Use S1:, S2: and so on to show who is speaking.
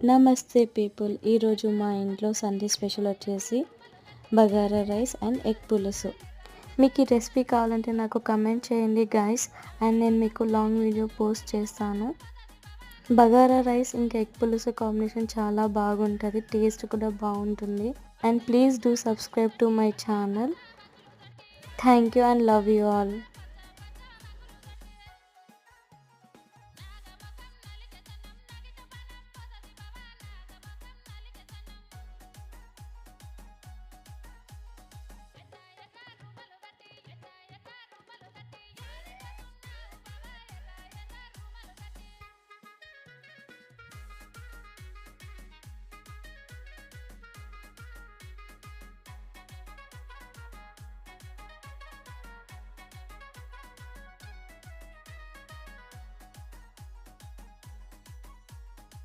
S1: నమస్తే పీపుల్. ఈరోజు మా ఇంట్లో సండే స్పెషల్ వచ్చేసి బగారా రైస్ అండ్ ఎగ్ పులుసు. మీకు ఈ రెసిపీ కావాలంటే నాకు కమెంట్ చేయండి గైస్, అండ్ నేను మీకు లాంగ్ వీడియో పోస్ట్ చేస్తాను. బగారా రైస్ ఇంకా ఎగ్ పులుసు కాంబినేషన్ చాలా బాగుంటుంది, టేస్ట్ కూడా బాగుంటుంది. And please do subscribe to my channel. Thank you and love you all.